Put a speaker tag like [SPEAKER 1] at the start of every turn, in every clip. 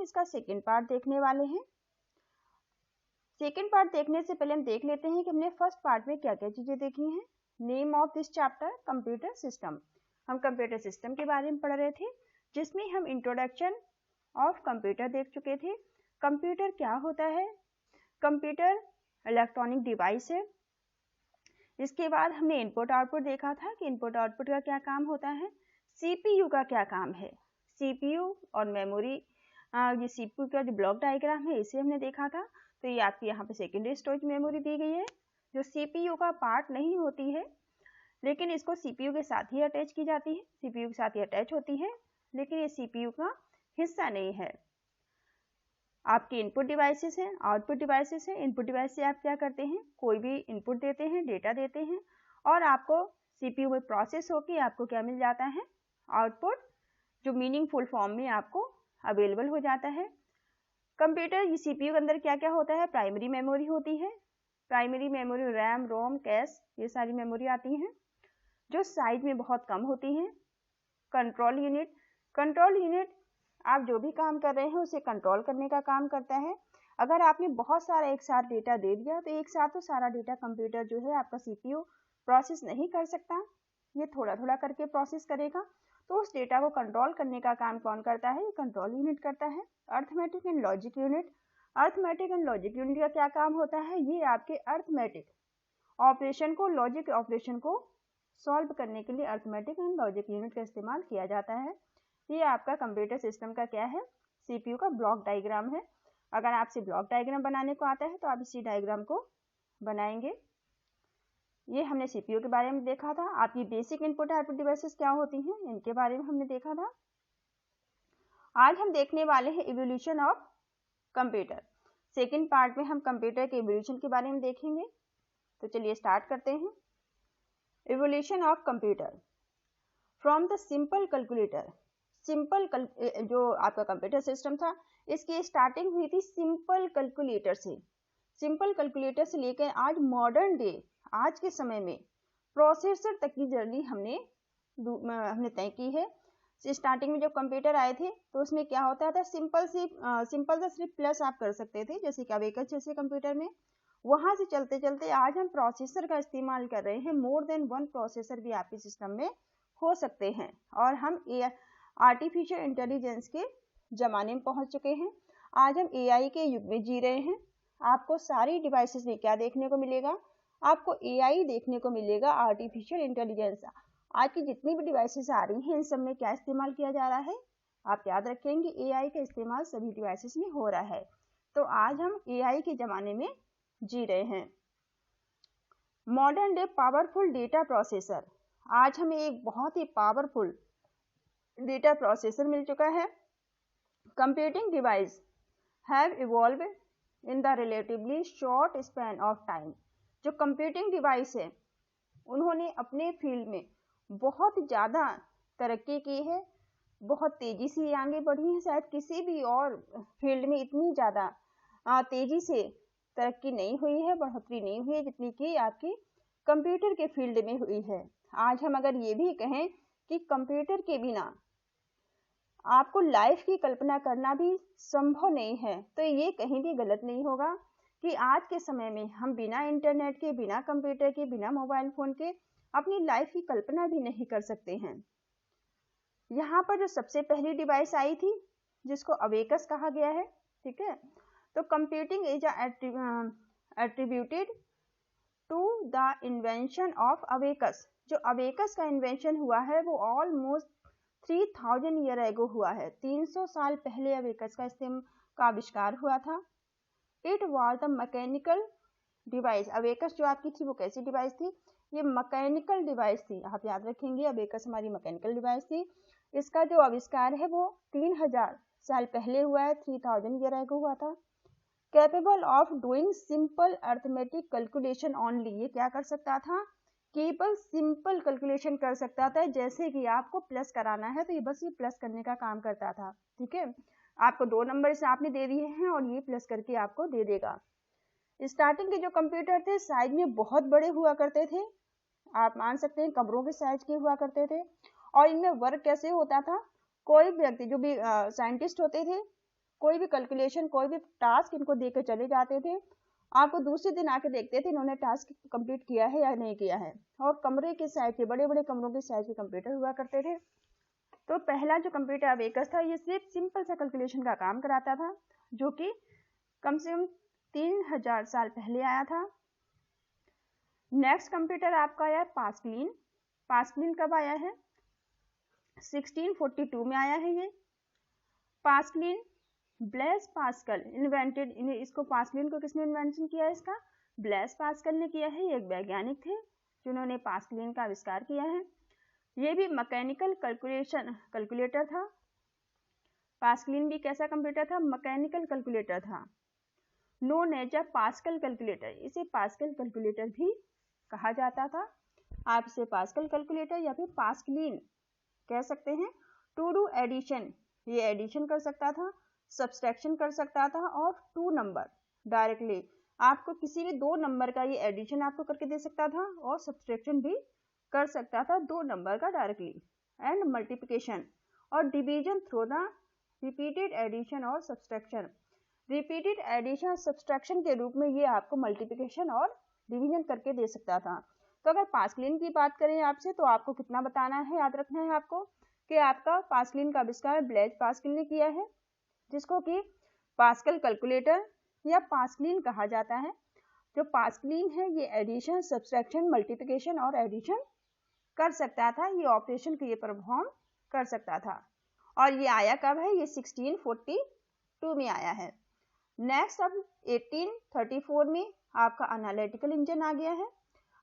[SPEAKER 1] इसका second part देखने वाले हैं। सेकेंड पार्ट देखने से पहले हम देख लेते हैं कि हमने फर्स्ट पार्ट में क्या क्या चीजें देखी हैं। Name of this chapter computer system. हम कंप्यूटर सिस्टम के बारे में पढ़ रहे थे, जिसमें हम इंट्रोडक्शन ऑफ कंप्यूटर देख चुके थे। कंप्यूटर क्या होता है? कंप्यूटर इलेक्ट्रॉनिक डिवाइस है। इसके बाद हमने इनपुट आउटपुट देखा था कि इनपुट आउटपुट का क्या काम होता है। सीपीयू का क्या काम है। सीपीयू और मेमोरी, ये सीपीयू का जो ब्लॉक डायग्राम है इसे हमने देखा था। तो ये आपकी यहाँ पे सेकेंडरी स्टोरेज मेमोरी दी गई है, जो सीपीयू का पार्ट नहीं होती है, लेकिन इसको सीपीयू के साथ ही अटैच की जाती है, सीपीयू के साथ ही अटैच होती है, लेकिन ये सीपीयू का हिस्सा नहीं है। आपकी इनपुट डिवाइसेस हैं, आउटपुट डिवाइसेस हैं। इनपुट डिवाइस से आप क्या करते हैं, कोई भी इनपुट देते हैं, डेटा देते हैं, और आपको सीपीयू में प्रोसेस होकर आपको क्या मिल जाता है, आउटपुट, जो मीनिंगफुल फॉर्म में आपको अवेलेबल हो जाता है। कंप्यूटर सीपीयू के अंदर क्या क्या होता है, प्राइमरी मेमोरी होती है। प्राइमरी मेमोरी रैम, रोम, कैश, ये सारी मेमोरी आती हैं, जो साइज में बहुत कम होती हैं। कंट्रोल यूनिट, कंट्रोल यूनिट आप जो भी काम कर रहे हैं उसे कंट्रोल करने का काम करता है। अगर आपने बहुत सारा एक साथ डेटा दे दिया तो एक साथ तो सारा डेटा कंप्यूटर जो है आपका सीपीयू प्रोसेस नहीं कर सकता, ये थोड़ा थोड़ा करके प्रोसेस करेगा। तो उस डेटा को कंट्रोल करने का काम कौन करता है, कंट्रोल यूनिट करता है। Arithmetic and logic unit, arithmetic and logic unit का क्या काम होता है, ये आपके अर्थमेटिक ऑपरेशन को, लॉजिक ऑपरेशन को सॉल्व करने के लिए अर्थमेटिक एंड लॉजिक यूनिट का इस्तेमाल किया जाता है। ये आपका कंप्यूटर सिस्टम का क्या है, सीपीयू का ब्लॉक डायग्राम है। अगर आपसे ब्लॉक डायग्राम बनाने को आता है तो आप इसी डायग्राम को बनाएंगे। ये हमने सीपीयू के बारे में देखा था। आपकी बेसिक इनपुट आउटपुट डिवाइसेस क्या होती हैं, इनके बारे में हमने देखा था। आज हम देखने वाले हैं evolution of computer. Second part में हम कंप्यूटर के इवोल्यूशन के बारे में देखेंगे। तो चलिए स्टार्ट करते हैं। Evolution of computer from the simple calculator. जो आपका कंप्यूटर सिस्टम था, इसकी स्टार्टिंग हुई थी सिंपल कैलकुलेटर से। सिंपल कैलकुलेटर से लेकर आज मॉडर्न डे, आज के समय में प्रोसेसर तक की जर्नी हमने तय की है। स्टार्टिंग में जब कंप्यूटर आए थे तो उसमें क्या होता था, सिंपल से सिर्फ प्लस आप कर सकते थे, जैसे कि अबेकस जैसे कंप्यूटर में। वहां से चलते चलते आज हम प्रोसेसर का इस्तेमाल कर रहे हैं। मोर देन वन प्रोसेसर भी आपके सिस्टम में हो सकते हैं, और हम आर्टिफिशियल इंटेलिजेंस के जमाने में पहुंच चुके हैं। आज हम एआई के युग में जी रहे हैं। आपको सारी डिवाइसेस में क्या देखने को मिलेगा, आपको एआई देखने को मिलेगा, आर्टिफिशियल इंटेलिजेंस। आज की जितनी भी डिवाइसेस आ रही हैं इन सब में क्या इस्तेमाल किया जा रहा है, आप याद रखेंगे एआई का इस्तेमाल सभी डिवाइसेस में हो रहा है। तो आज हम एआई के जमाने में जी रहे हैं। Modern day powerful data processor, आज हमें एक बहुत ही पावरफुल डेटा प्रोसेसर मिल चुका है। Computing device have evolve in the relatively short span of time. जो कंप्यूटिंग डिवाइस है उन्होंने अपने फील्ड में बहुत ज़्यादा तरक्की की है, बहुत तेज़ी से आगे बढ़ी है। शायद किसी भी और फील्ड में इतनी ज़्यादा तेज़ी से तरक्की नहीं हुई है, बढ़ोतरी नहीं हुई है जितनी कि आपकी कंप्यूटर के फील्ड में हुई है। आज हम अगर ये भी कहें कि कंप्यूटर के बिना आपको लाइफ की कल्पना करना भी संभव नहीं है, तो ये कहीं भी गलत नहीं होगा कि आज के समय में हम बिना इंटरनेट के, बिना कंप्यूटर के, बिना मोबाइल फोन के अपनी लाइफ की कल्पना भी नहीं कर सकते हैं। यहाँ पर जो सबसे पहली डिवाइस आई थी जिसको अबेकस कहा गया है, ठीक है, तो computing is attributed to the invention of abacus. जो अबेकस का इन्वेंशन हुआ है वो ऑलमोस्ट 3000 ईयर एगो हुआ है। 300 साल पहले अबेकस का आविष्कार हुआ था। It was the mechanical device. Abacus जो आपकी थी वो कैसी डिवाइस थी, ये मैकेनिकल डिवाइस थी। आप याद रखेंगे अबेकस हमारी मैकेनिकल डिवाइस थी। इसका जो आविष्कार है वो 3000 साल पहले हुआ है, 3000 ईयर एगो हुआ था। Capable of doing simple arithmetic calculation only. ये क्या कर सकता था, केवल सिंपल कैलकुलेशन कर सकता था। जैसे कि आपको प्लस कराना है तो ये बस ये प्लस करने का काम करता था, ठीक है। आपको 2 नंबर से आपने दे दिए हैं और ये प्लस करके आपको दे देगा। स्टार्टिंग के जो कंप्यूटर थे साइज में बहुत बड़े हुआ करते थे, आप मान सकते हैं कमरों के साइज के हुआ करते थे। और इनमें वर्क कैसे होता था, कोई व्यक्ति जो भी साइंटिस्ट होते थे कोई भी कैलकुलेशन, कोई भी टास्क इनको दे के चले जाते थे, आपको दूसरे दिन आके देखते थे इन्होंने टास्क कंप्लीट किया है या नहीं किया है। और कमरे के साइज के, बड़े बड़े कमरों के साइज के कंप्यूटर हुआ करते थे। तो पहला जो कंप्यूटर अबेकस था ये सिर्फ सिंपल सा कैलकुलेशन का काम कराता था, जो कि कम से कम 3000 साल पहले आया था। नेक्स्ट कंप्यूटर आपका आया पास्कलिन। पास्कलिन कब आया है? 1642 में आया है ये। पास्कलिन ब्लेस पास्कल इन्वेंटेड, इसको पास्कलिन को किसने इन्वेंशन किया है? इसका ब्लेस पास्कल ने किया है। ये एक वैज्ञानिक थे जिन्होंने पास्कलिन का आविष्कार किया है। ये भी मैकेनिकल कैलकुलेटर था। पास्कलिन भी कैसा कंप्यूटर था? मैकेनिकल कैलकुलेटर था, known as a Pascal calculator. इसे पास्कल कैलकुलेटर भी कहा जाता था। आप इसे पास्कल कैलकुलेटर या फिर पास्कलिन कह सकते हैं। टू डू एडिशन, ये एडिशन कर सकता था, सब्सट्रैक्शन कर सकता था, और टू नंबर डायरेक्टली आपको किसी भी दो नंबर का ये एडिशन आपको करके दे सकता था, और सब्सट्रैक्शन भी कर सकता था दो नंबर का डायरेक्टली। एंड मल्टीप्लिकेशन और division through the repeated addition और सब्सट्रैक्शन। रिपीटेड एडिशन और सब्सट्रैक्शन के रूप में ये आपको मल्टीप्लिकेशन और डिवीजन करके दे सकता था। तो अगर पास्कलिन की बात करें आपसे, तो आपको कितना बताना है, याद रखना है आपको कि आपका पास्कलिन का आविष्कार ब्लेज पास्कल ने किया है, जिसको कि पास्कल कैलकुलेटर या पास्कलिन कहा जाता है। जो पास्कलिन है ये एडिशन, सब्सट्रैक्शन, मल्टीप्लिकेशन और एडिशन कर सकता था, ये ऑपरेशन को ये परफॉर्म कर सकता था। और ये आया कब है? ये 1642 में आया है। नेक्स्ट अब 1834 में आपका एनालिटिकल इंजन आ गया है।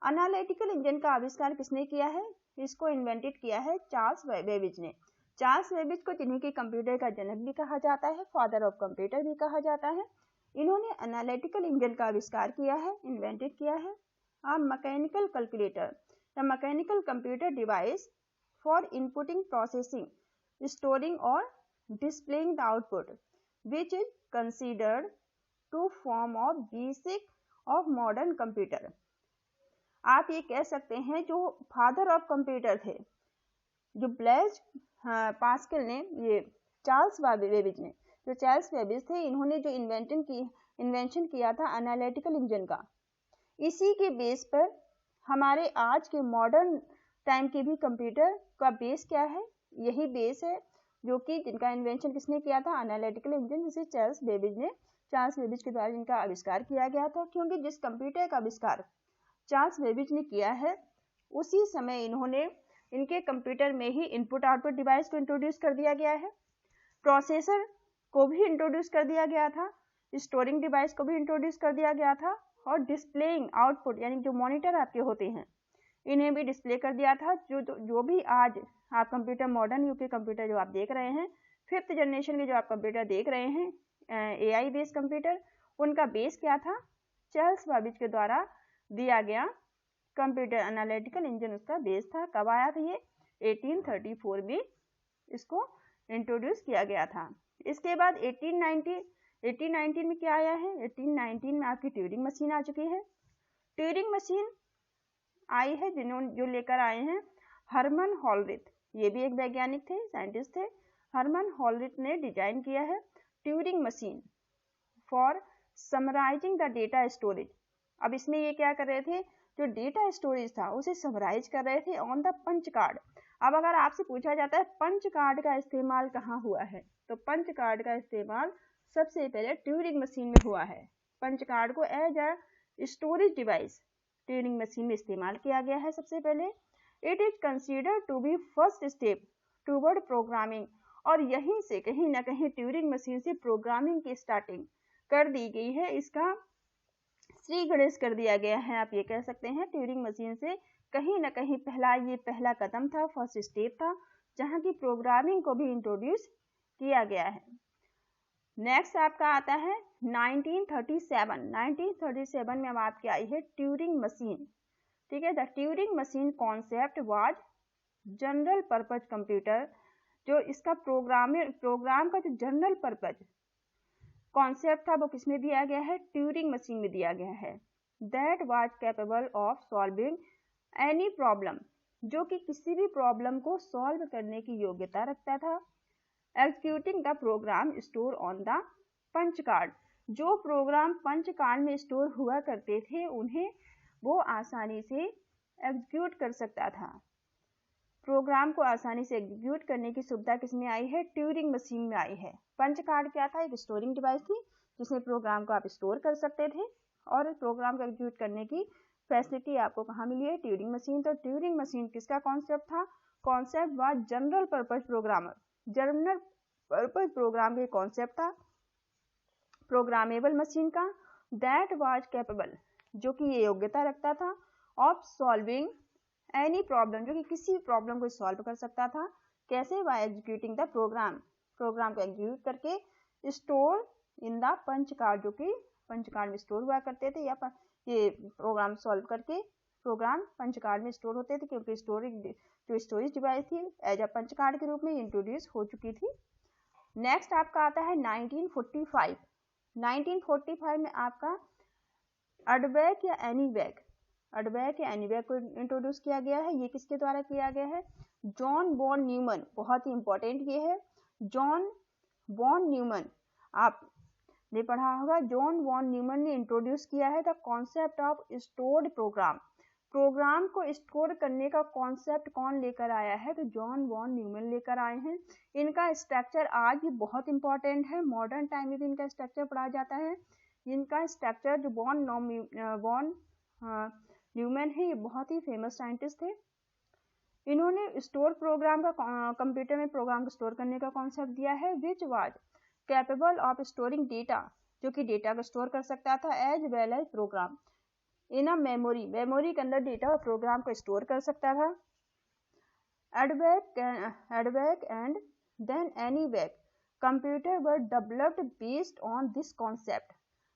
[SPEAKER 1] एनालिटिकल इंजन का आविष्कार किसने किया है? इसको इन्वेंटेड किया है चार्ल्स बेबेज ने। चार्ल्स बेबेज को जिन्हें कि कंप्यूटर का जनक भी कहा जाता है, फादर ऑफ कंप्यूटर भी कहा जाता है, इन्होंने एनालिटिकल इंजन का आविष्कार किया है, इन्वेंटेड किया है। Mechanical calculator, the mechanical computer device for inputting, processing, storing or displaying the output, which is considered to form of basic of modern computer। आप ये कह सकते हैं जो फादर ऑफ कंप्यूटर थे, जो ब्लेज पास्कल ने, ये चार्ल्स बेबेज ने, जो चार्ल्स बेबेज थे, इन्होंने जो इन्वेंशन किया था एनालिटिकल इंजन का, इसी के बेस पर हमारे आज के मॉडर्न टाइम के भी कंप्यूटर का बेस क्या है? यही बेस है, जो कि जिनका इन्वेंशन किसने किया था? एनालिटिकल इंजन, जिसे चार्ल्स बेबेज के द्वारा इनका आविष्कार किया गया था। क्योंकि जिस कंप्यूटर का आविष्कार चार्ल्स बेबेज ने किया है, उसी समय इन्होंने इनके कंप्यूटर में ही इनपुट आउटपुट डिवाइस को इंट्रोड्यूस कर दिया गया है, प्रोसेसर को भी इंट्रोड्यूस कर दिया गया था, स्टोरिंग डिवाइस को भी इंट्रोड्यूस कर दिया गया था, और डिस्प्लेइंग आउटपुट यानी जो मॉनिटर आपके होते हैं, इन्हें भी डिस्प्ले कर दिया था। जो भी आज आप कंप्यूटर, मॉडर्न युग के कंप्यूटर जो आप देख रहे हैं, 5th जनरेशन के जो आप कंप्यूटर देख रहे हैं, AI बेस्ड कंप्यूटर, उनका बेस क्या था? चार्ल्स बेबेज के द्वारा दिया गया कंप्यूटर एनालिटिकल इंजन उसका बेस था। कब आया था ये? 1834 में इसको इंट्रोड्यूस किया गया था। इसके बाद 1819 में क्या आया है? 1819 में आपकी ट्यूरिंग मशीन आ चुकी है। ट्यूरिंग मशीन आई है जो लेकर आए हैं हरमन हॉलरिथ। ये भी एक वैज्ञानिक थे, साइंटिस्ट थे। हरमन हॉलरिथ ने डिजाइन किया है Turing machine for summarising the data storage. अब इसमें ये क्या कर रहे थे? जो डेटा स्टोरेज था उसे समराइज कर रहे थे ऑन द पंच कार्ड। अब अगर आपसे पूछा जाता है पंच कार्ड का इस्तेमाल कहाँ हुआ है, तो पंच कार्ड का इस्तेमाल सबसे पहले ट्यूरिंग मशीन में हुआ है। पंच कार्ड को as a storage device Turing machine में इस्तेमाल किया गया है सबसे पहले। It is considered to be first step toward programming, और यहीं से कहीं ना कहीं ट्यूरिंग मशीन से प्रोग्रामिंग की स्टार्टिंग कर दी गई है। इसका श्री गणेश कर दिया गया है, आप ये कह सकते हैं। ट्यूरिंग मशीन से कहीं ना कहीं पहला कदम था, फर्स्ट स्टेप था, जहां की प्रोग्रामिंग को भी इंट्रोड्यूस किया गया है। नेक्स्ट आपका आता है 1937 में अब आपकी आई है ट्यूरिंग मशीन। ठीक है, the Turing machine concept was general purpose computer. जो इसका प्रोग्राम का जो जनरल पर्पज कॉन्सेप्ट था वो किसमें दिया गया है? ट्यूरिंग मशीन में दिया गया है। That was capable of solving any problem, जो कि किसी भी प्रॉब्लम को सॉल्व करने की योग्यता रखता था। Executing the program store on the punch card. जो प्रोग्राम पंच कार्ड में स्टोर हुआ करते थे उन्हें वो आसानी से एग्जीक्यूट कर सकता था। प्रोग्राम को आसानी से एग्जीक्यूट करने की सुविधा किसमें आई है? ट्यूरिंग मशीन में आई है। पंच कार्ड क्या था? एक स्टोरिंग डिवाइस थी जिसमें प्रोग्राम को आप स्टोर कर सकते थे और प्रोग्राम को एग्जीक्यूट करने की फैसिलिटी आपको कहाँ मिली है? Turing machine. तो ट्यूरिंग मशीन किसका कॉन्सेप्ट था? Concept was general purpose programmer. General purpose program के कॉन्सेप्ट था प्रोग्रामेबल मशीन का, दैट वाज कैपेबल, जो कि ये योग्यता रखता था, ऑफ सॉल्विंग एनी प्रॉब्लम, जो कि किसी प्रॉब्लम को सॉल्व कर सकता था। कैसे? By executing the program, program को एग्जीक्यूट करके store in the punch card, जो कि पंच कार्ड में स्टोर हुआ करते थे, या ये प्रोग्राम सॉल्व करके प्रोग्राम पंच कार्ड में स्टोर होते थे, क्योंकि स्टोरेज डिवाइस थी एज अ पंच कार्ड के रूप में इंट्रोड्यूस हो चुकी थी। नेक्स्ट आपका आता है 1945। 1945 में आपका अडवैक या एनीवैक, अडवैक या एनीवैक को इंट्रोड्यूस किया गया है। ये किसके द्वारा किया गया है? John von Neumann. बहुत ही इंपॉर्टेंट ये है, जॉन वॉन न्यूमन, आपने पढ़ा होगा। जॉन वॉन न्यूमन ने इंट्रोड्यूस किया है the concept of stored program. Program को स्टोर करने का कॉन्सेप्ट कौन लेकर आया है? तो जॉन वॉन न्यूमन लेकर आए हैं। इनका स्ट्रक्चर आज भी बहुत इंपॉर्टेंट है, मॉडर्न टाइम में भी इनका स्ट्रक्चर पढ़ा जाता है। इनका स्ट्रक्चर जो वॉन न्यूमन है, ये बहुत ही फेमस साइंटिस्ट थे। इन्होंने स्टोर प्रोग्राम का कंप्यूटर में प्रोग्राम को स्टोर करने का कॉन्सेप्ट दिया है, which was capable of storing data, जो कि डेटा को स्टोर कर सकता था, as well as program in a memory, memory के अंदर डेटा और प्रोग्राम को स्टोर कर सकता था। EDVAC and then ENIAC computer were developed based on this concept.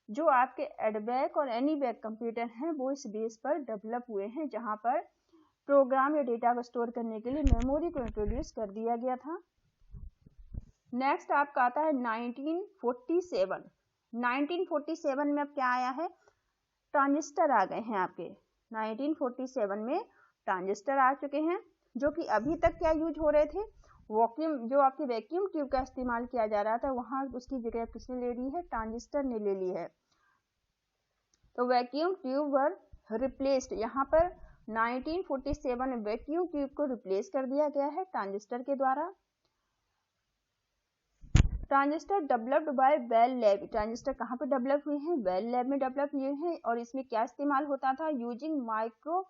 [SPEAKER 1] जो आपके एडवैक और एनीवैक कंप्यूटर हैं वो इस बेस पर डेवलप हुए हैं, जहां पर प्रोग्राम या डेटा को स्टोर करने के लिए मेमोरी को इंट्रोड्यूस कर दिया गया था। नेक्स्ट आपका आता है 1947। 1947 में अब क्या आया है? ट्रांजिस्टर आ गए हैं आपके। 1947 में ट्रांजिस्टर आ चुके हैं, जो कि अभी तक क्या यूज हो रहे थे? वैक्यूम, जो आपकी वैक्यूम ट्यूब का इस्तेमाल किया जा रहा था, वहां उसकी जगह किसने ले ली है? ट्रांजिस्टर ने ले ली है। तो वैक्यूम ट्यूब वर रिप्लेस्ड, यहाँ पर 1947 में वैक्यूम ट्यूब को रिप्लेस कर दिया गया है ट्रांजिस्टर के द्वारा। Transistor developed by Bell lab. Transistor कहाँ पे डेवलप हुए हैं? बेल लैब में डेवलप हुए हैं। और इसमें क्या इस्तेमाल होता था? यूजिंग माइक्रो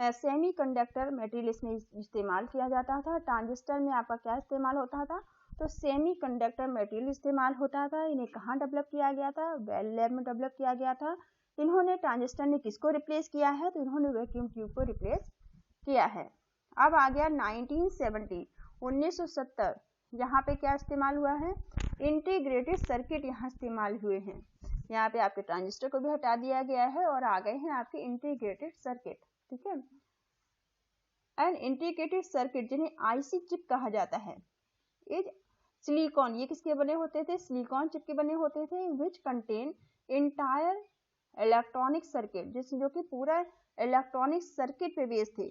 [SPEAKER 1] सेमीकंडक्टर मटेरियल इसमें इस्तेमाल किया जाता था। ट्रांजिस्टर में आपका क्या इस्तेमाल होता था? तो सेमीकंडक्टर मटेरियल इस्तेमाल होता था। इन्हें कहाँ डेवलप किया गया था? बेल लैब में डेवलप किया गया था। इन्होंने ट्रांजिस्टर ने किसको रिप्लेस किया है? तो इन्होंने वैक्यूम ट्यूब को रिप्लेस किया है। अब आ गया 1970, 1970। यहाँ पे क्या इस्तेमाल हुआ है? इंटीग्रेटेड सर्किट यहाँ इस्तेमाल हुए हैं। यहाँ पे आपके ट्रांजिस्टर को भी हटा दिया गया है और आ गए हैं आपके इंटीग्रेटेड सर्किट, ठीक है। एंड इंटीग्रेटेड सर्किट जिन्हें आईसी चिप कहा जाता है, इज सिलिकॉन, ये किसके बने होते थे? सिलिकॉन चिप के बने होते थे। Which contain entire electronic circuit, जो कि पूरा इलेक्ट्रॉनिक सर्किट पे बेस्ड थे,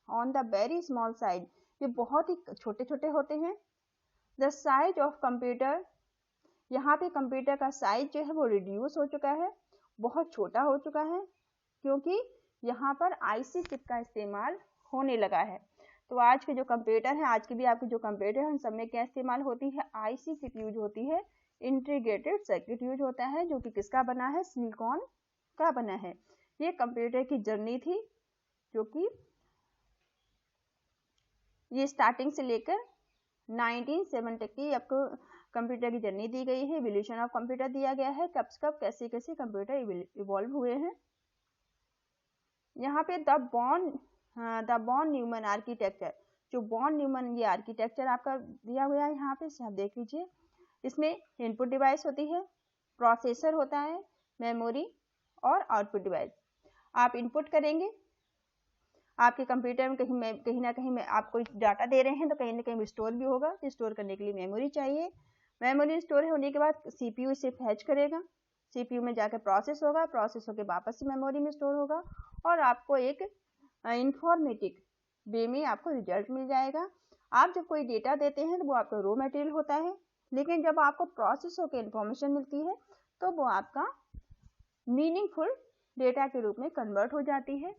[SPEAKER 1] on the very small side, ये बहुत ही छोटे छोटे होते हैं। द साइज ऑफ कंप्यूटर, यहाँ पे कंप्यूटर का साइज जो है वो रिड्यूस हो चुका है, बहुत छोटा हो चुका है, क्योंकि यहाँ पर आईसी चिप का इस्तेमाल होने लगा है। तो आज के जो कंप्यूटर हैं, आज के भी आपके जो कंप्यूटर हैं, उन सब में क्या इस्तेमाल होती है? आईसी चिप यूज होती है, इंटीग्रेटेड सर्किट यूज होता है, जो कि किसका बना है? सिलिकॉन का बना है। ये कंप्यूटर की जर्नी थी, जो कि ये स्टार्टिंग से लेकर 1970 तक की आपको कंप्यूटर की जर्नी दी गई है। इवोल्यूशन ऑफ कंप्यूटर दिया गया है, कब कैसे कैसे कंप्यूटर इवॉल्व हुए हैं। यहाँ पे द बॉन न्यूमन आर्किटेक्चर, जो बॉन न्यूमन ये आर्किटेक्चर आपका दिया हुआ है, यहाँ पे आप देख लीजिए। इसमें इनपुट डिवाइस होती है, प्रोसेसर होता है, मेमोरी और आउटपुट डिवाइस। आप इनपुट करेंगे, आपके कंप्यूटर में कहीं ना कहीं आप कोई डाटा दे रहे हैं, तो कहीं ना कहीं स्टोर भी होगा। तो स्टोर करने के लिए मेमोरी चाहिए। मेमोरी स्टोर होने के बाद सीपीयू इसे फैच करेगा, सीपीयू में जाकर प्रोसेस होगा, प्रोसेस होकर वापस से मेमोरी में स्टोर होगा, और आपको एक इंफॉर्मेटिव वे में आपको रिजल्ट मिल जाएगा। आप जब कोई डेटा देते हैं तो वो आपका रॉ मटेरियल होता है, लेकिन जब आपको प्रोसेस होकर इंफॉर्मेशन मिलती है तो वो आपका मीनिंगफुल डेटा के रूप में कन्वर्ट हो जाती है।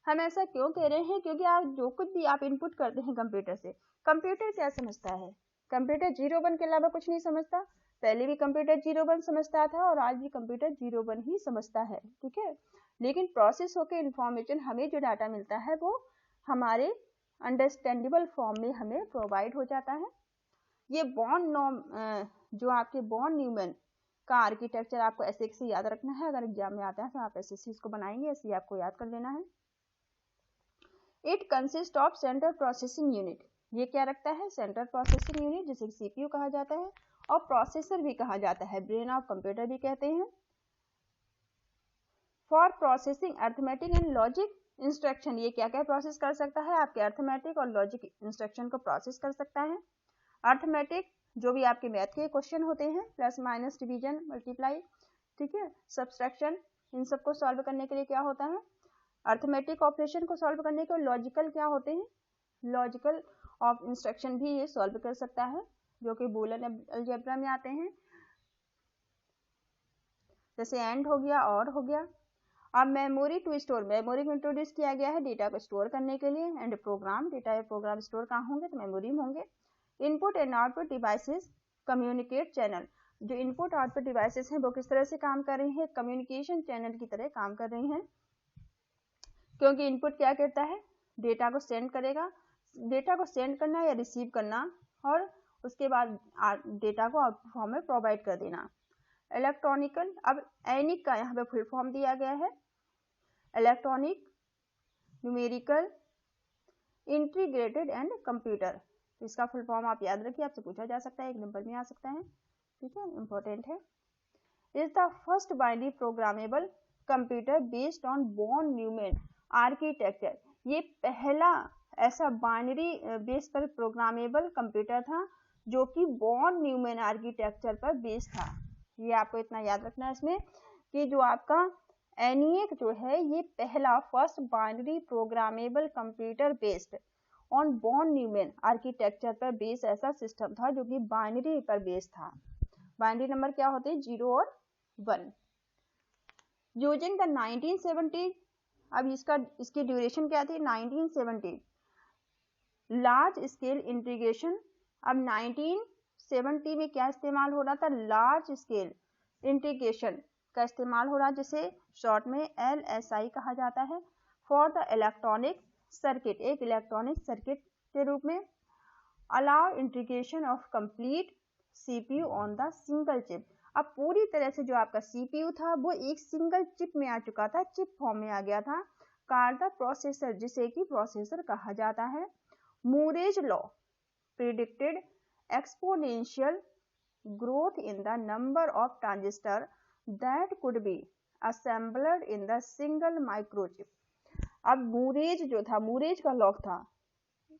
[SPEAKER 1] हम ऐसा क्यों कह रहे हैं? क्योंकि आप जो कुछ भी आप इनपुट करते हैं कंप्यूटर से, कंप्यूटर क्या समझता है? कंप्यूटर 0-1 के अलावा कुछ नहीं समझता। पहले भी कंप्यूटर 0-1 समझता था और आज भी कंप्यूटर 0-1 ही समझता है, ठीक है। लेकिन प्रोसेस होकर इंफॉर्मेशन हमें जो डाटा मिलता है वो हमारे अंडरस्टैंडेबल फॉर्म में हमें प्रोवाइड हो जाता है। ये बॉन नॉर्म जो आपके बॉन न्यूमैन का आर्किटेक्चर आपको ऐसे से याद रखना है। अगर एग्जाम में आता है तो आप ऐसे से इसको बनाएंगे, ऐसे आपको याद कर लेना है। It consist of central processing unit. ये क्या रखता है? सेंट्रल प्रोसेसिंग यूनिट, जिसे सीपीयू कहा जाता है और प्रोसेसर भी कहा जाता है, ब्रेन ऑफ कंप्यूटर भी कहते हैं। For processing arithmetic and logic instruction, ये क्या क्या प्रोसेस कर सकता है? आपके अर्थमेटिक और लॉजिक इंस्ट्रक्शन को प्रोसेस कर सकता है। अर्थमेटिक जो भी आपके मैथ के क्वेश्चन होते हैं, प्लस माइनस डिवीजन मल्टीप्लाई, ठीक है, सब्सट्रैक्शन, इन सबको सॉल्व करने के लिए क्या होता है? अर्थमेटिक ऑपरेशन को सॉल्व करने के लॉजिकल क्या होते हैं? लॉजिकल ऑफ इंस्ट्रक्शन भी ये सॉल्व कर सकता है, जो कि बूलियन अलजेब्रा में आते हैं, जैसे एंड हो गया और हो गया। अब मेमोरी टू स्टोर, मेमोरी को इंट्रोड्यूस किया गया है डेटा को स्टोर करने के लिए। एंड प्रोग्राम, डेटा या प्रोग्राम स्टोर कहाँ होंगे? तो मेमोरी में होंगे। Input and output devices communicate channel, जो इनपुट आउटपुट डिवाइसेस हैं वो किस तरह से काम कर रही हैं? कम्युनिकेशन चैनल की तरह काम कर रही हैं, क्योंकि इनपुट क्या करता है? डेटा को सेंड करेगा। डेटा को सेंड करना या रिसीव करना और उसके बाद डेटा को आउटपुट फॉर्म में प्रोवाइड कर देना। इलेक्ट्रॉनिकल, अब एनिक का यहाँ पे फुल फॉर्म दिया गया है, electronic numerical integrated and computer. इसका फुल फॉर्म आप याद रखिए, आपसे पूछा जा सकता है, एक नंबर में आ सकता है, ठीक है, इंपॉर्टेंट है। Is the first binary programmable computer based on von Neumann architecture. ये पहला ऐसा बाइनरी बेस पर प्रोग्रामेबल कंप्यूटर था जो कि बॉन न्यूमैन आर्किटेक्चर पर बेस्ड था। ये आपको इतना याद रखना है इसमें कि जो आपका एनिएक जो है ये पहला first binary programmable computer based on von Neumann architecture पर बेस्ड ऐसा सिस्टम था जो कि बाइनरी पर बेस्ड था। बाइनरी नंबर क्या होते हैं? 0 और 1। यूजिंग द 1970, अब इसकी ड्यूरेशन क्या थी? 1970 लार्ज स्केल इंटीग्रेशन। अब 1970 में क्या इस्तेमाल हो रहा था? लार्ज स्केल इंटीग्रेशन का इस्तेमाल हो रहा है, जिसे शॉर्ट में LSI कहा जाता है, फॉर द इलेक्ट्रॉनिक सर्किट, एक इलेक्ट्रॉनिक सर्किट के रूप में। Allow integration of complete CPU on the single chip. अब पूरी तरह से जो आपका CPU था वो एक सिंगल चिप में आ चुका था, चिप फॉर्म में आ गया था। कॉल्ड द प्रोसेसर, जिसे कि प्रोसेसर कहा जाता है। Moore's law predicted exponential growth in the number of transistors that could be assembled in the single microchip। अब मूरेज जो था, मूरेज का लॉ था,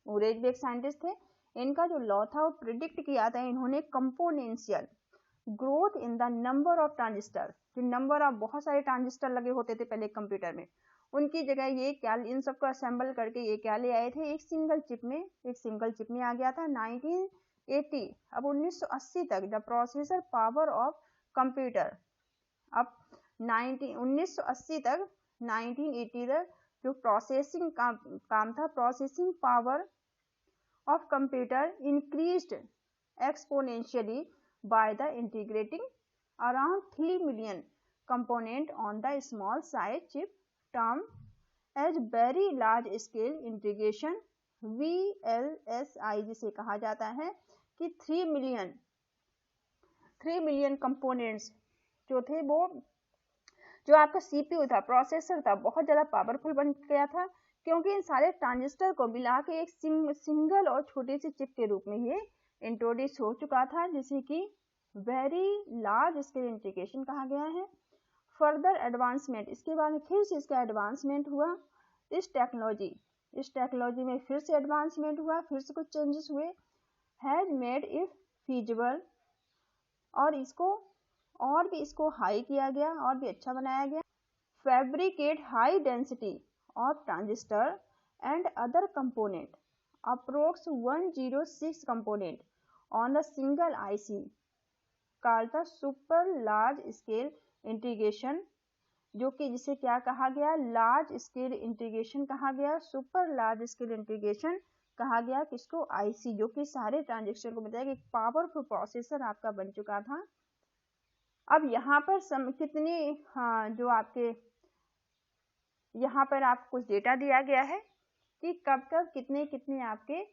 [SPEAKER 1] मूरेज भी एक साइंटिस्ट थे, इनका जो लॉ था वो प्रिडिक्ट किया था इन्होंने componential growth in the number of transistor. जो नंबर ऑफ बहुत सारे ट्रांजिस्टर लगे होते थे पहले कंप्यूटर में, उनकी जगह ये क्या, इन सबको असेंबल करके ये क्या ले आए थे? एक सिंगल चिप में आ गया था 1980। अब 1980 तक the processor power of computer, अब 1980 तक 1980 तक जो प्रोसेसिंग काम था, processing power of computer increased exponentially by the integrating around 3 million component on the small size chip, term as very large scale integration, VLSI, जिसे कहा जाता है कि 3 मिलियन कंपोनेंट्स जो थे, वो जो आपका CPU था, प्रोसेसर था, बहुत ज़्यादा पावरफुल बन गया था, क्योंकि इन सारे ट्रांजिस्टर को मिला के एक सिंगल और छोटी सी चिप के रूप में ये इंट्रोड्यूस हो चुका था, जिसे कि वेरी लार्ज स्केल इंटीग्रेशन कहा गया है। फर्दर एडवांसमेंट, इसके बाद फिर से इसका एडवांसमेंट हुआ। इस टेक्नोलॉजी में फिर से एडवांसमेंट हुआ, फिर से कुछ चेंजेस हुए। हैज मेड इट फीजिबल, और इसको हाई किया गया और भी अच्छा बनाया गया। Fabricate high density of transistor and other component approx 106 component on a single IC called the super large scale integration, जो कि जिसे क्या कहा गया, लार्ज स्केल इंटीग्रेशन कहा गया, सुपर लार्ज स्केल इंटीग्रेशन कहा गया। किसको, आईसी, जो कि सारे ट्रांजेक्शन को बताया कि एक पावरफुल प्रोसेसर आपका बन चुका था। अब यहाँ पर कितनी जो आपके यहाँ पर आपको कुछ डेटा दिया गया है कि कब कब कितने कितने आपके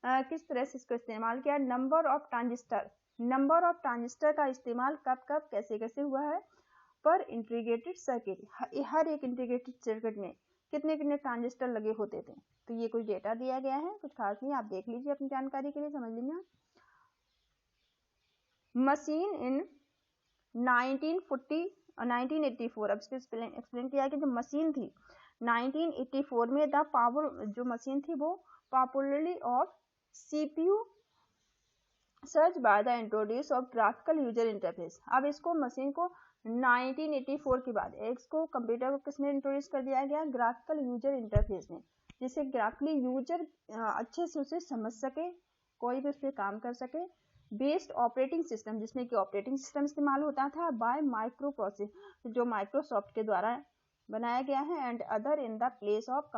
[SPEAKER 1] किस तरह से इसको इस्तेमाल किया। नंबर ऑफ ट्रांजिस्टर का इस्तेमाल कब कब कैसे कैसे हुआ है पर इंटीग्रेटेड सर्किट। हर एक इंटीग्रेटेड सर्किट में कितने कितने ट्रांजिस्टर लगे होते थे। तो ये कुछ डेटा दिया गया है, कुछ खास नहीं, आप देख लीजिए अपनी जानकारी के लिए, समझ लीजिए। मशीन इन 1984, अब इसको एक्सप्लेन किया कि जो मशीन थी 1984 में, द पावर जो मशीन थी वो popularly of CPU search by the introduce of graphical user interface. अब इसको मशीन को 1984 के बाद इसको कंप्यूटर को किसने इंट्रोड्यूस कर दिया गया, ग्राफिकल यूजर इंटरफेस ने, जिससे ग्राफिकली यूजर अच्छे से उसे समझ सके, कोई भी उस पर काम कर सके। बेस्ड ऑपरेटिंग सिस्टम, जिसमें कि ऑपरेटिंग सिस्टम इस्तेमाल होता था बाय माइक्रो प्रोसेस, जो माइक्रोसॉफ्ट के द्वारा बनाया गया है, and other in the place of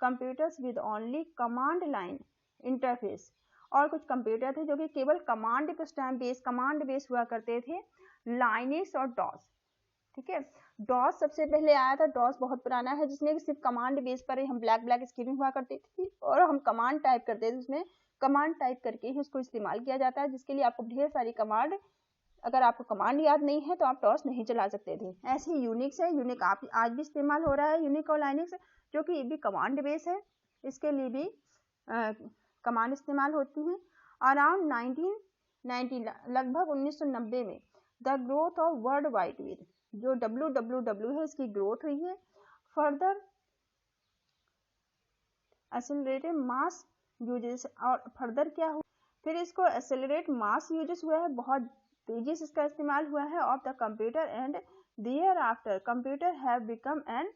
[SPEAKER 1] computers with only command line interface. और कुछ कंप्यूटर थे जो कि केवल कमांड बेस हुआ करते थे, लाइनेक्स और डॉस। ठीक है, डॉस सबसे पहले आया था। डॉस बहुत पुराना है, जिसमें सिर्फ कमांड बेस पर ही हम ब्लैक स्क्रीन हुआ करती थी और हम कमांड टाइप करते थे, उसमें कमांड टाइप करके ही उसको इस्तेमाल किया जाता है, जिसके लिए आपको ढेर सारी कमांड, अगर आपको कमांड याद नहीं है तो आप डॉस नहीं चला सकते थे। ऐसे ही यूनिक्स है, यूनिक आप आज भी इस्तेमाल हो रहा है, यूनिक और लाइनेक्स, जो कि ये भी कमांड बेस है, इसके लिए भी कमांड इस्तेमाल होती हैं। अराउंड 1990 लगभग 1990 में the growth of world wide web, जो WWW है, इसकी ग्रोथ हुई है। फर्दर एक्सेलरेटेड मास यूजेस, और फर्दर क्या हुआ, फिर इसको एक्सेलरेट मास यूजेस हुआ है, बहुत तेजी से इसका इस्तेमाल हुआ है of the computer, and thereafter computer have become an,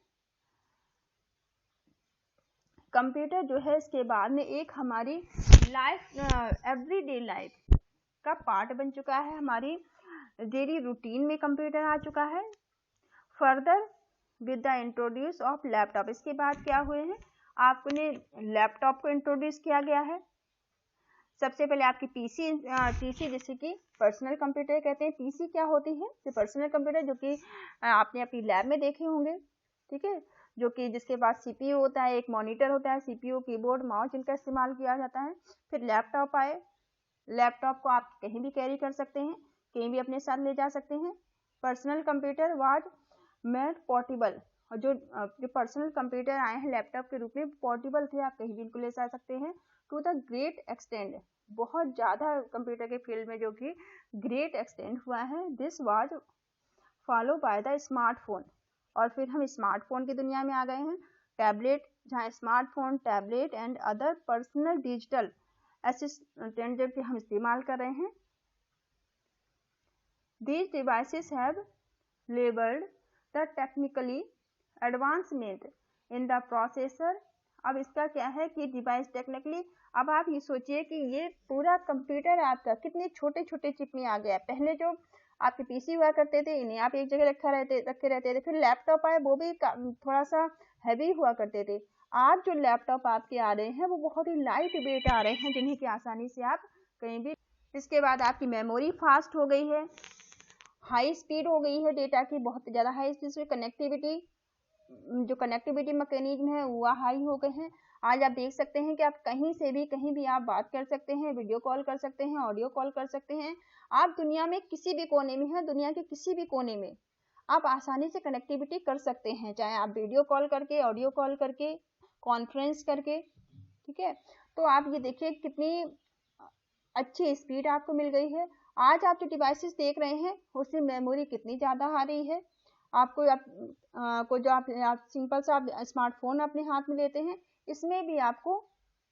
[SPEAKER 1] computer जो है इसके बाद में एक हमारी लाइफ, एवरीडे लाइफ का पार्ट बन चुका है, हमारी डेली रूटीन में कंप्यूटर आ चुका है। Further with the introduce of laptop, इसके बाद क्या हुए हैं, आपने लैपटॉप को इंट्रोड्यूस किया गया है। सबसे पहले आपकी पीसी जिसे कि पर्सनल कंप्यूटर कहते हैं। पीसी क्या होती है, जो पर्सनल कंप्यूटर, जो कि आपने अपनी लैब में देखे होंगे, ठीक है, जो कि जिसके पास सीपीयू होता है, एक मॉनिटर होता है, सीपीयू, कीबोर्ड, माउस, जिनका इस्तेमाल किया जाता है। फिर लैपटॉप आए, लैपटॉप को आप कहीं भी कैरी कर सकते हैं, कहीं भी अपने साथ ले जा सकते हैं। Personal computer was made portable, और जो पर्सनल कंप्यूटर आए हैं लैपटॉप के रूप में, पोर्टेबल थे, आप कहीं भी इनको ले जा सकते हैं। टू द ग्रेट एक्सटेंड, बहुत ज़्यादा कंप्यूटर के फील्ड में जो कि ग्रेट एक्सटेंड हुआ है। This was follow by the smartphone, और फिर हम स्मार्टफोन की दुनिया में आ गए हैं। टैबलेट, जहाँ smartphone, tablet and other personal digital assistant जो कि हम इस्तेमाल कर रहे हैं। These devices have labeled the technically advancement in the processor। अब इसका क्या है कि डिवाइस टेक्निकली, अब आप ये सोचिए कि ये पूरा कंप्यूटर आपका कितने छोटे छोटे चिप में आ गया। पहले जो आपके पीसी हुआ करते थे, इन्हें आप एक जगह रखे रहते थे। फिर लैपटॉप आए, वो भी थोड़ा सा हैवी हुआ करते थे। आज जो लैपटॉप आपके आ रहे हैं वो बहुत ही लाइट वेट आ रहे हैं, जिन्हें कि आसानी से आप कहीं भी। इसके बाद आपकी मेमोरी फास्ट हो गई है, हाई स्पीड हो गई है डेटा की, बहुत ज़्यादा हाई स्पीड से कनेक्टिविटी, जो कनेक्टिविटी मैकेनिज्म है वो हाई हो गए हैं। आज आप देख सकते हैं कि आप कहीं से भी कहीं भी आप बात कर सकते हैं, वीडियो कॉल कर सकते हैं, ऑडियो कॉल कर सकते हैं। आप दुनिया में किसी भी कोने में हैं, दुनिया के किसी भी कोने में आप आसानी से कनेक्टिविटी कर सकते हैं, चाहे आप वीडियो कॉल करके, ऑडियो कॉल करके, कॉन्फ्रेंस करके, ठीक है। तो आप ये देखिए कितनी अच्छी स्पीड आपको मिल गई है। आज आप जो डिवाइसेस देख रहे हैं उसमें मेमोरी कितनी ज़्यादा आ रही है। आपको जो आप सिंपल सा आप स्मार्टफोन अपने हाथ में लेते हैं, इसमें भी आपको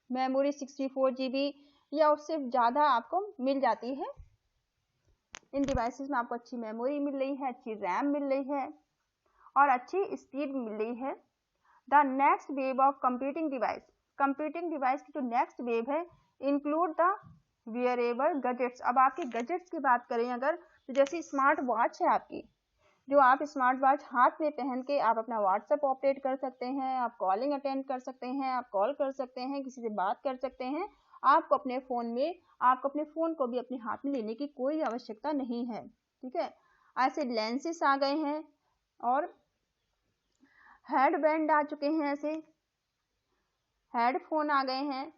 [SPEAKER 1] मेमोरी 64 GB या उससे ज़्यादा आपको मिल जाती है। इन डिवाइसेस में आपको अच्छी मेमोरी मिल रही है, अच्छी रैम मिल रही है और अच्छी स्पीड मिल रही है। The next wave of computing device, computing device की जो नेक्स्ट वेव है, इंक्लूड द वियरेबल गैजेट्स। अब आपके गैजेट्स की बात करें अगर, तो जैसे स्मार्ट वॉच है आपकी, जो आप स्मार्ट वॉच हाथ में पहन के आप अपना व्हाट्सएप ऑपरेट कर सकते हैं, आप कॉलिंग अटेंड कर सकते हैं, आप कॉल कर सकते हैं, किसी से बात कर सकते हैं। आपको अपने फ़ोन को भी अपने हाथ में लेने की कोई आवश्यकता नहीं है, ठीक है। ऐसे लेंसेस आ गए हैं और हेड बैंड आ चुके हैं, ऐसे हेडफोन आ गए हैं,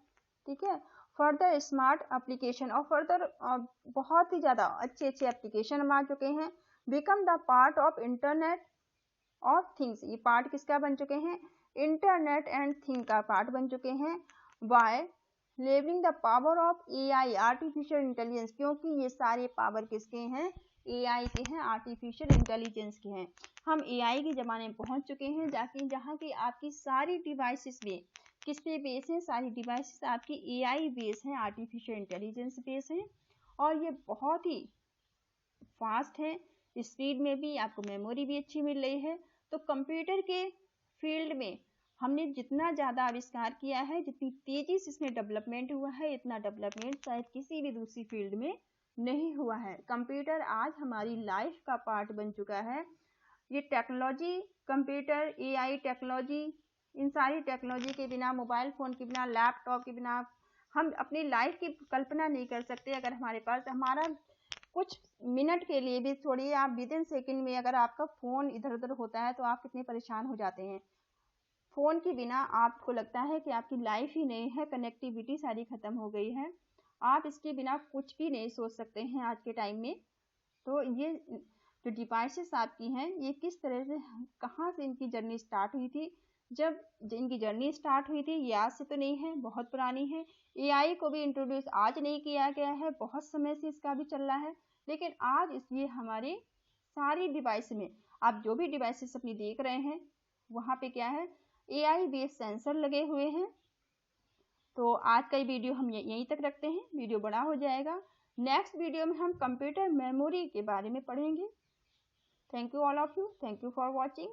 [SPEAKER 1] ठीक है। फर्दर स्मार्ट एप्लीकेशन और फर्दर बहुत ही ज़्यादा अच्छे एप्लीकेशन हम आ चुके हैं। Become the part of internet of things, ये पार्ट किसका बन चुके हैं, इंटरनेट एंड थिंग का पार्ट बन चुके हैं। By leveraging the power of AI, artificial intelligence, क्योंकि ये सारे पावर किसके हैं, एआई के हैं, आर्टिफिशियल इंटेलिजेंस के हैं। हम एआई के ज़माने में पहुंच चुके हैं, जहाँ की आपकी सारी डिवाइसेस में किस पे बेस है, सारी डिवाइसेस आपकी एआई बेस हैं, आर्टिफिशियल इंटेलिजेंस बेस हैं, और ये बहुत ही फास्ट है, स्पीड में भी, आपको मेमोरी भी अच्छी मिल रही है। तो कंप्यूटर के फील्ड में हमने जितना ज़्यादा आविष्कार किया है, जितनी तेज़ी से इसमें डेवलपमेंट हुआ है, इतना डेवलपमेंट शायद किसी भी दूसरी फील्ड में नहीं हुआ है। कंप्यूटर आज हमारी लाइफ का पार्ट बन चुका है। ये टेक्नोलॉजी, कंप्यूटर, एआई टेक्नोलॉजी, इन सारी टेक्नोलॉजी के बिना, मोबाइल फ़ोन के बिना, लैपटॉप के बिना हम अपनी लाइफ की कल्पना नहीं कर सकते। अगर हमारे पास हमारा कुछ मिनट के लिए भी, छोड़िए आप विद इन सेकेंड में अगर आपका फ़ोन इधर उधर होता है तो आप कितने परेशान हो जाते हैं। फ़ोन के बिना आपको लगता है कि आपकी लाइफ ही नहीं है, कनेक्टिविटी सारी ख़त्म हो गई है, आप इसके बिना कुछ भी नहीं सोच सकते हैं आज के टाइम में। तो ये जो डिवाइसेस आपकी हैं, ये किस तरह से, कहाँ से इनकी जर्नी स्टार्ट हुई थी, जब इनकी जर्नी स्टार्ट हुई थी, ये आज से तो नहीं है, बहुत पुरानी है। एआई को भी इंट्रोड्यूस आज नहीं किया गया है, बहुत समय से इसका भी चल रहा है, लेकिन आज ये हमारे सारी डिवाइस में, आप जो भी डिवाइसेस अपनी देख रहे हैं, वहाँ पे क्या है, एआई बेस्ड सेंसर लगे हुए हैं। तो आज का ये वीडियो हम यहीं तक रखते हैं, वीडियो बड़ा हो जाएगा। नेक्स्ट वीडियो में हम कंप्यूटर मेमोरी के बारे में पढ़ेंगे। Thank you all of you, thank you for watching.